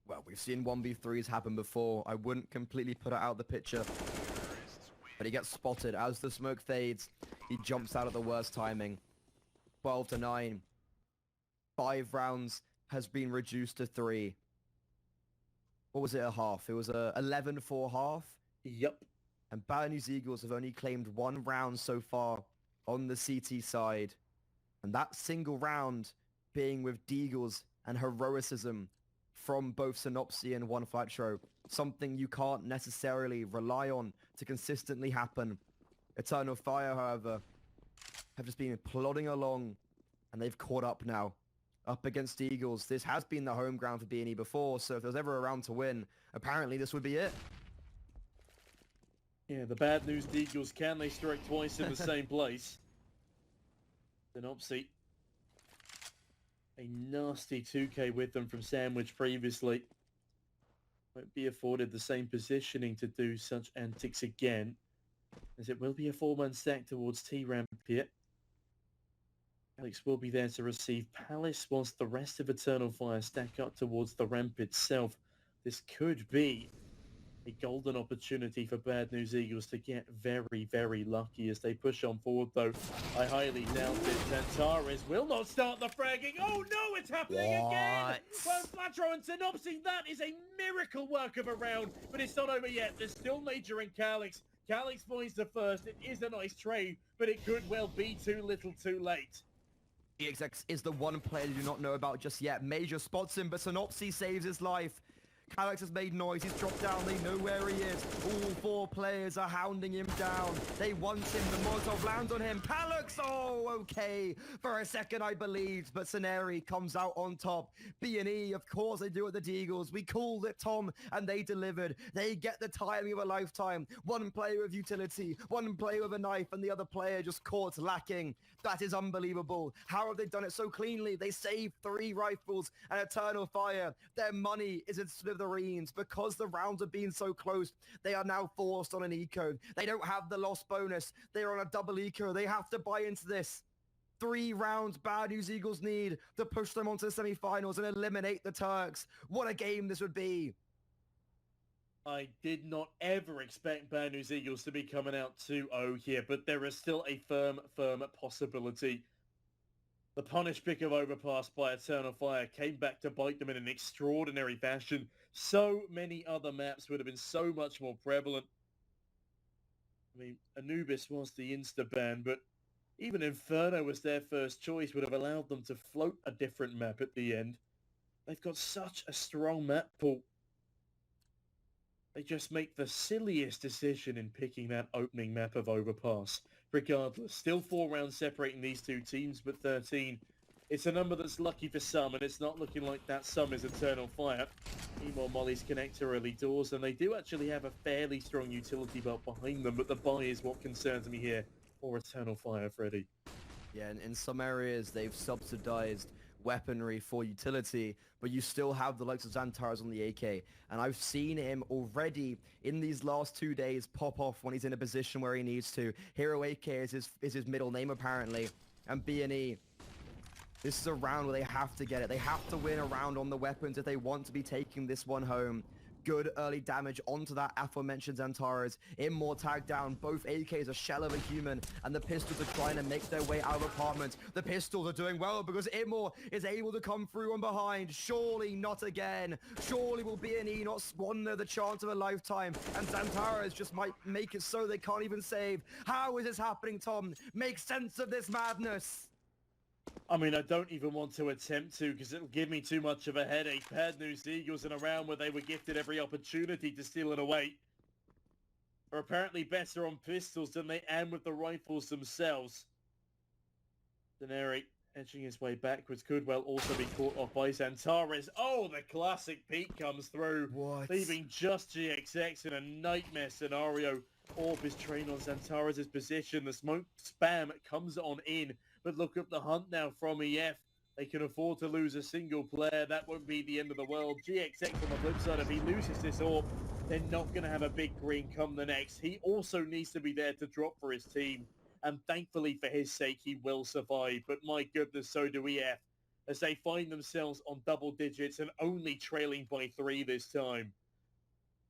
Well, we've seen 1v3s happen before. I wouldn't completely put it out of the picture. But he gets spotted as the smoke fades. He jumps out at the worst timing. 12-9. 5 rounds has been reduced to 3. What was it, a half? It was a 11-4 half. Yep. And Bad News Eagles have only claimed 1 round so far on the CT side. And that single round being with Deagles and heroicism from both Synopsy and One Flatro. Something you can't necessarily rely on to consistently happen. Eternal Fire, however, have just been plodding along, and they've caught up now. Up against Eagles. This has been the home ground for BNE before, so if there's ever a round to win, apparently this would be it. Yeah, the Bad News Eagles, can they strike twice in the same place? Synopsy, a nasty 2K with them from Sandwich previously. Won't be afforded the same positioning to do such antics again, as it will be a 4-man stack towards T-Ramp here. Alex will be there to receive Palace, whilst the rest of Eternal Fire stack up towards the ramp itself. This could be a golden opportunity for Bad News Eagles to get very, very lucky as they push on forward, though I highly doubt it. Xantares will not start the fragging. Oh no, it's happening again! Well, Flatro and Synopsy, that is a miracle work of a round, but it's not over yet. There's still Major and Calix. Calix finds the first. It is a nice trade, but it could well be too little too late. EXX is the one player you do not know about just yet. Major spots him, but Synopsy saves his life. Calix has made noise, he's dropped down, they know where he is. All four players are hounding him down. They want him, the Molotov lands on him. Calix, oh, okay. For a second I believed, but Ceneri comes out on top. B&E, of course they do it, the Deagles. We called it, Tom, and they delivered. They get the timing of a lifetime. One player with utility, one player with a knife, and the other player just caught lacking. That is unbelievable. How have they done it so cleanly? They saved 3 rifles and Eternal Fire. Their money is in smithereens because the rounds have been so close. They are now forced on an eco. They don't have the loss bonus. They're on a double eco. They have to buy into this. 3 rounds Bad News Eagles need to push them onto the semi-finals and eliminate the Turks. What a game this would be. I did not ever expect Bad News Eagles to be coming out 2-0 here, but there is still a firm possibility. The punish pick of Overpass by Eternal Fire came back to bite them in an extraordinary fashion. So many other maps would have been so much more prevalent. I mean, Anubis was the insta-ban, but even Inferno was their first choice, would have allowed them to float a different map at the end. They've got such a strong map pool. They just make the silliest decision in picking that opening map of Overpass. Regardless, still 4 rounds separating these two teams, but 13. It's a number that's lucky for some, and it's not looking like that some is Eternal Fire. Meanwhile, Molly's connect to early doors, and they do actually have a fairly strong utility belt behind them, but the buy is what concerns me here. Or Eternal Fire, Freddy. Yeah, in some areas they've subsidized weaponry for utility, but you still have the likes of Xantares on the AK, and I've seen him already in these last 2 days pop off when he's in a position where he needs to. Hero AK is his middle name apparently, and B&E. This is a round where they have to get it. They have to win a round on the weapons if they want to be taking this one home. Good early damage onto that aforementioned Xantares. Immor tagged down. Both AKs a shell of a human, and the pistols are trying to make their way out of apartments. The pistols are doing well because Immor is able to come through on behind. Surely not again. Surely will B&E not squander the chance of a lifetime, and Xantares just might make it so they can't even save. How is this happening, Tom? Make sense of this madness. I mean, I don't even want to attempt to because it'll give me too much of a headache. Bad News Eagles in a round where they were gifted every opportunity to steal it away are apparently better on pistols than they am with the rifles themselves. Deneri edging his way backwards could well also be caught off by Xantares. Oh, the classic peek comes through, leaving just GXX in a nightmare scenario. Orb is trained on Xantares' position. The smoke spam comes on in. But look at the hunt now from EF. They can afford to lose a single player. That won't be the end of the world. GXX on the flip side, if he loses this orb, they're not going to have a big green come the next. He also needs to be there to drop for his team. And thankfully for his sake, he will survive. But my goodness, so do EF. As they find themselves on double digits and only trailing by 3 this time.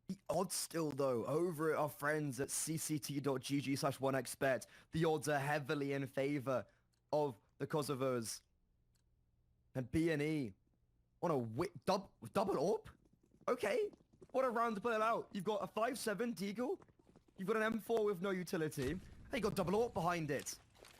The odds still, though, over at our friends at cct.gg/1xbet, the odds are heavily in favor of the Kosovos. And B&E on a double orb? Okay, what a round to put it out. You've got a 5-7 Deagle, you've got an M4 with no utility, they got double orb behind it.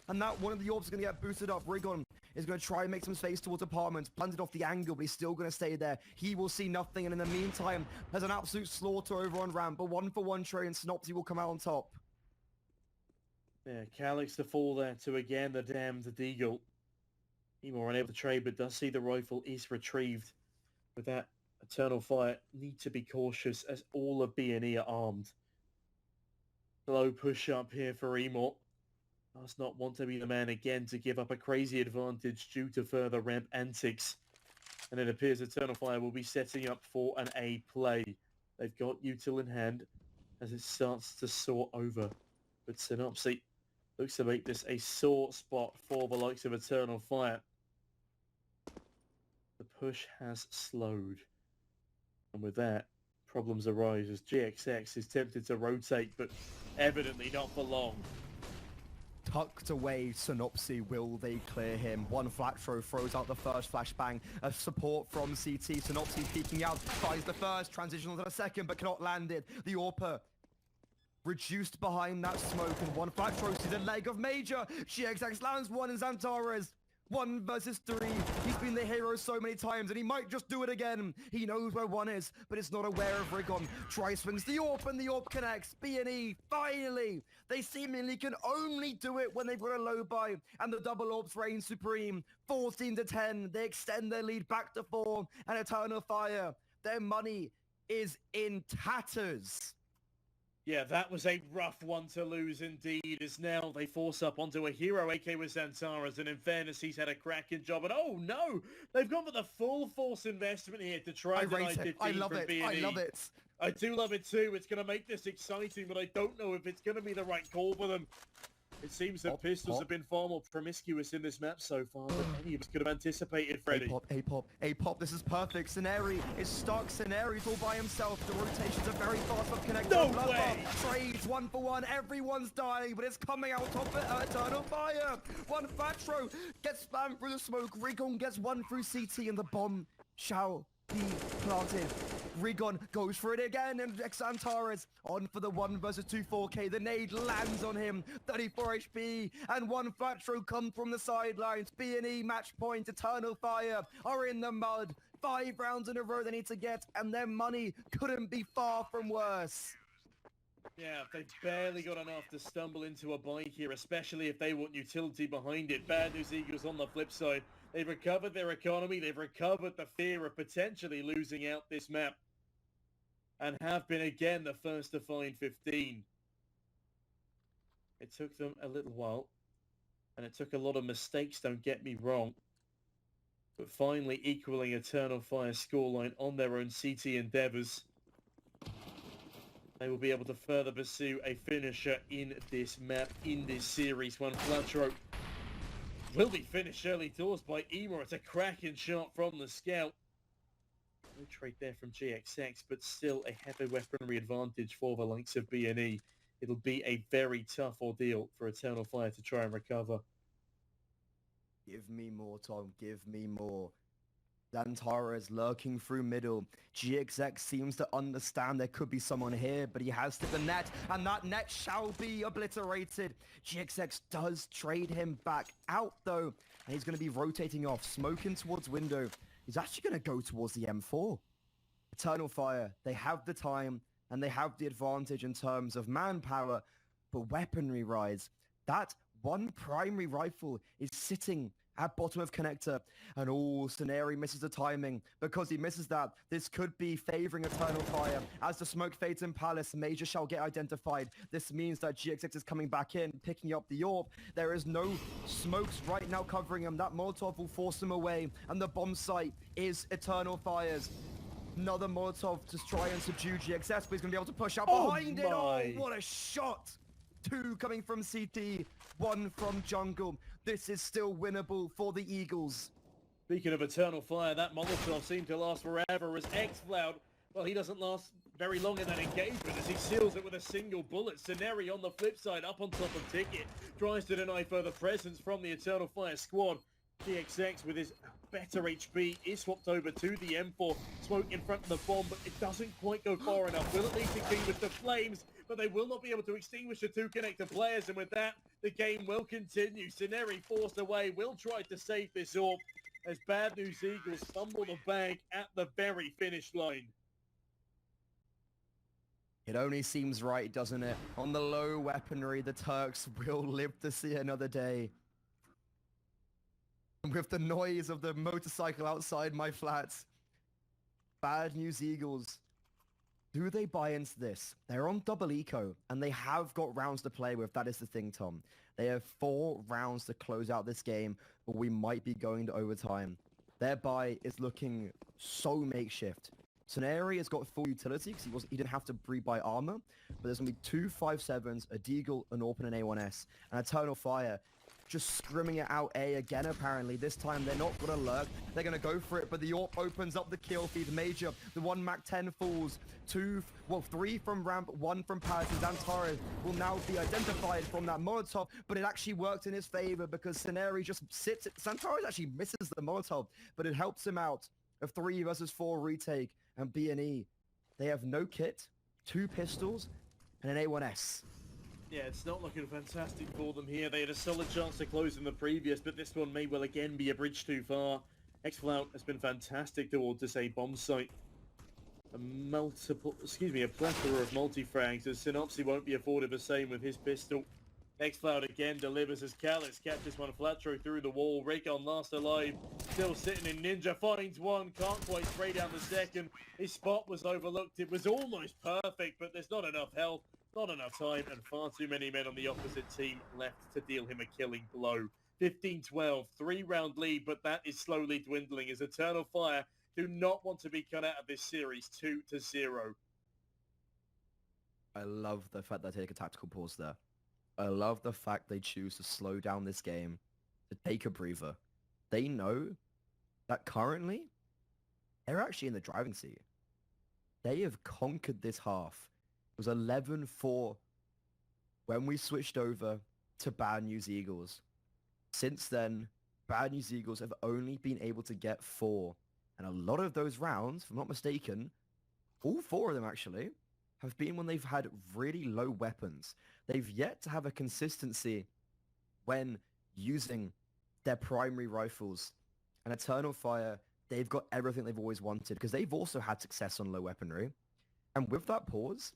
And that one of the orbs is going to get boosted up. Rigon is going to try and make some space towards apartments, planted off the angle, but he's still going to stay there. He will see nothing, and in the meantime, there's an absolute slaughter over on ramp. A 1-for-1 trade, and Synopsy will come out on top. Yeah, Calix to fall there to again the damned Deagle. Immor unable to trade, but does see the rifle is retrieved. With that Eternal Fire, need to be cautious as all of B&E are armed. Slow push up here for Immor. Does not want to be the man again to give up a crazy advantage due to further ramp antics. And it appears Eternal Fire will be setting up for an A play. They've got Util in hand as it starts to soar over. But Synopsy looks to make this a sore spot for the likes of Eternal Fire. The push has slowed. And with that, problems arise as GXX is tempted to rotate, but evidently not for long. Tucked away, Synopsy, will they clear him? One flat throw throws out the first flashbang. A support from CT. Synopsy peeking out, finds the first, transitions on the second, but cannot land it. The AWPer reduced behind that smoke, and one flat throw to the leg of Major. GXX lands one, and Xantares 1 versus 3. He's been the hero so many times, and he might just do it again. He knows where one is, but it's not aware of Rigon. Try swings the AWP, and the AWP connects. B&E, finally! They seemingly can only do it when they've got a low buy, and the double AWPs reign supreme. 14-10, they extend their lead back to 4, and Eternal Fire, their money is in tatters. Yeah, that was a rough one to lose indeed, as now they force up onto a hero AK with Xantares, and in fairness, he's had a cracking job, and oh no! They've gone for the full force investment here to try and deny 15 I love from it, B&E. I love it. I do love it too. It's going to make this exciting, but I don't know if it's going to be the right call for them. It seems that pistols have been far more promiscuous in this map so far than any of us could have anticipated, Freddy. A-pop, this is perfect. Scenari is stuck. Scenari's all by himself. The rotations are very fast up connected. No way! Trades 1 for 1. Everyone's dying, but it's coming out top of Eternal Fire. One Fatro gets spammed through the smoke. Rigon gets one through CT, and the bomb shall be planted. Rigon goes for it again, and Xantares on for the 1 versus 2 4K. The nade lands on him, 34 HP, and one flat throw comes from the sidelines. B&E match point, Eternal Fire are in the mud. 5 rounds in a row they need to get, and their money couldn't be far from worse. Yeah, they've barely got enough to stumble into a bike here, especially if they want utility behind it. Bad news Eagles on the flip side. They've recovered their economy, they've recovered the fear of potentially losing out this map, and have been again the first to find 15. It took them a little while, and it took a lot of mistakes, don't get me wrong, but finally equaling Eternal Fire's scoreline on their own CT endeavours. They will be able to further pursue a finisher in this map, in this series. One Flatro will be finished early doors by Emo. It's a cracking shot from the scout. No trade there from GXX, but still a heavy weaponry advantage for the likes of B&E. It'll be a very tough ordeal for Eternal Fire to try and recover. Give me more, Tom. Give me more. Xantares lurking through middle. GXX seems to understand there could be someone here, but he has to the net, and that net shall be obliterated. GXX does trade him back out, though, and he's going to be rotating off, smoking towards window. He's actually going to go towards the M4. Eternal Fire, they have the time, and they have the advantage in terms of manpower, but weaponry rise. That one primary rifle is sitting at bottom of connector, and Scenari misses the timing. Because he misses that, this could be favoring Eternal Fire. As the smoke fades in Palace, Major shall get identified. This means that GXX is coming back in, picking up the AWP. There is no smokes right now covering him. That Molotov will force him away, and the bomb site is Eternal Fire's. Another Molotov to try and subdue GXS, but he's going to be able to push out behind it. Oh, what a shot! 2 coming from CT, 1 from jungle. This is still winnable for the Eagles. Speaking of Eternal Fire, that Molotov seemed to last forever as X-Cloud, well, he doesn't last very long in that engagement as he seals it with a single bullet. Scenari on the flip side, up on top of Ticket, tries to deny further presence from the Eternal Fire squad. GXX with his better HP is swapped over to the M4. Smoke in front of the bomb, but it doesn't quite go far enough. Will at least extinguish the flames, but they will not be able to extinguish the 2 connector players, and with that, the game will continue. Scenari forced away, will try to save this AWP as Bad News Eagles fumble the bag at the very finish line. It only seems right, doesn't it? On the low weaponry, the Turks will live to see another day. With the noise of the motorcycle outside my flat. Bad News Eagles. Do they buy into this? They're on double eco, and they have got rounds to play with. That is the thing, Tom. They have 4 rounds to close out this game, but we might be going to overtime. Their buy is looking so makeshift. Scenari has got full utility because he didn't have to pre-buy armor, but there's going to be 2 5.7s, a Deagle, an AWP, and an A1S, and Eternal Fire just scrimming it out A again, apparently. This time, they're not going to lurk. They're going to go for it, but the AWP opens up the kill feed. Major, the 1 MAC-10 falls. 3 from ramp, 1 from Palace. Xantares will now be identified from that Molotov, but it actually worked in his favor because Scenari just sits. Xantares actually misses the Molotov, but it helps him out. A 3 versus 4 retake, and B&E. They have no kit, 2 pistols, and an A1S. Yeah, it's not looking fantastic for them here. They had a solid chance to close in the previous, but this one may well again be a bridge too far. Xflout has been fantastic towards this A bomb site. A plethora of multi-frags, as Synopsy won't be afforded the same with his pistol. Xcloud again delivers as Callus catches one flat throw through the wall. Raycon last alive, still sitting in Ninja, finds one, can't quite spray down the second. His spot was overlooked, it was almost perfect, but there's not enough health, not enough time, and far too many men on the opposite team left to deal him a killing blow. 15-12, 3-round lead, but that is slowly dwindling as Eternal Fire do not want to be cut out of this series 2-0. I love the fact that they take a tactical pause there. I love the fact they choose to slow down this game, to take a breather. They know that currently, they're actually in the driving seat. They have conquered this half. It was 11-4 when we switched over to Bad News Eagles. Since then, Bad News Eagles have only been able to get 4. And a lot of those rounds, if I'm not mistaken, all 4 of them actually, have been when they've had really low weapons. They've yet to have a consistency when using their primary rifles. And Eternal Fire, they've got everything they've always wanted because they've also had success on low weaponry. And with that pause,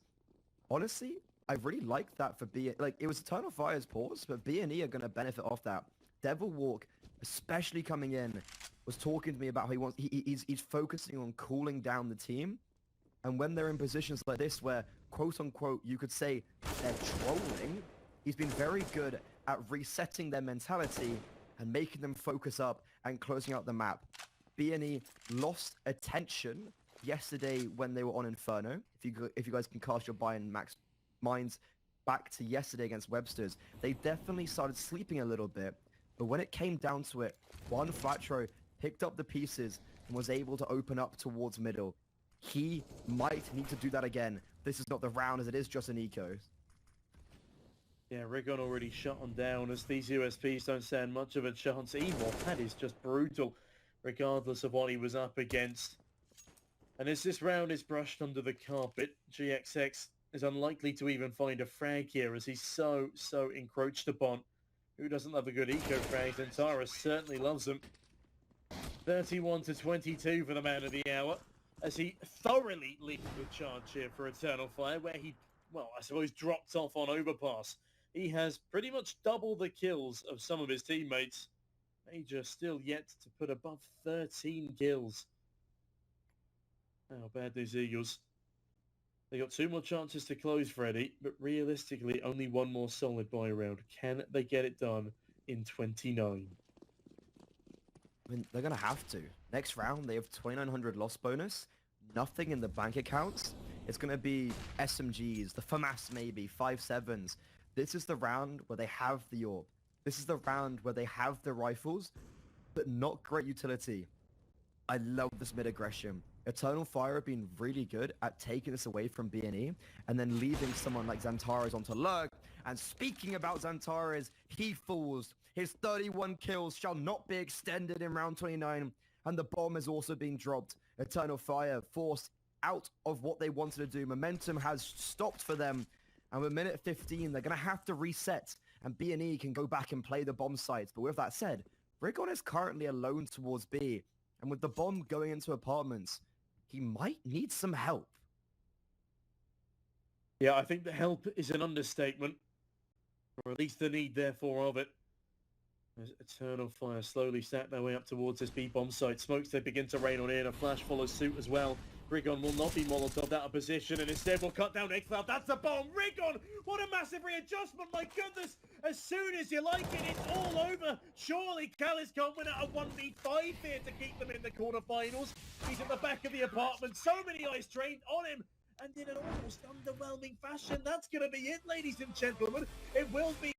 honestly, I really liked that for B. Like, it was Eternal Fire's pause, but B&E are going to benefit off that. Devil Walk, especially coming in, was talking to me about how he's focusing on cooling down the team. And when they're in positions like this where, quote unquote, you could say they're trolling, he's been very good at resetting their mentality and making them focus up and closing out the map. B&E lost attention yesterday when they were on Inferno. If you guys can cast your minds back to yesterday against Webster's, they definitely started sleeping a little bit. But when it came down to it, one Flatro picked up the pieces and was able to open up towards middle. He might need to do that again. This is not the round as it is just an eco. Yeah, Rigon already shot him down as these USPs don't stand much of a chance either. That is just brutal, regardless of what he was up against. And as this round is brushed under the carpet, GXX is unlikely to even find a frag here as he's so encroached upon. Who doesn't love a good eco frag? Zantara certainly loves them. 31-22 for the man of the hour, as he thoroughly leads the charge here for Eternal Fire, where he, well, I suppose dropped off on Overpass. He has pretty much double the kills of some of his teammates. Major still yet to put above 13 kills. Oh, Bad News Eagles. They got 2 more chances to close, Freddy, but realistically only 1 more solid buy round. Can they get it done in 29? I mean, they're going to have to. Next round, they have 2,900 loss bonus. Nothing in the bank accounts. It's going to be SMGs, the FAMAS maybe, 5.7s. This is the round where they have the AWP. This is the round where they have the rifles, but not great utility. I love this mid-aggression. Eternal Fire have been really good at taking this away from B&E and then leaving someone like Xantares onto lurk. And speaking about Xantares, he falls. His 31 kills shall not be extended in round 29, and the bomb has also been dropped. Eternal Fire forced out of what they wanted to do. Momentum has stopped for them, and with minute 15, they're going to have to reset, and B&E can go back and play the bomb sites. But with that said, Rigon is currently alone towards B, and with the bomb going into apartments, he might need some help. Yeah, I think the help is an understatement, or at least the need, therefore, of it. As Eternal Fire slowly stack their way up towards this B-bomb site. Smokes, they begin to rain on in. A flash follows suit as well. Rigon will not be Molotov out of position and instead will cut down Xcloud. That's the bomb! Rigon! What a massive readjustment! My goodness! As soon as you like it, it's all over! Surely Callis can't win out a 1v5 here to keep them in the quarterfinals. He's at the back of the apartment. So many eyes trained on him. And in an almost underwhelming fashion, that's going to be it, ladies and gentlemen. It will be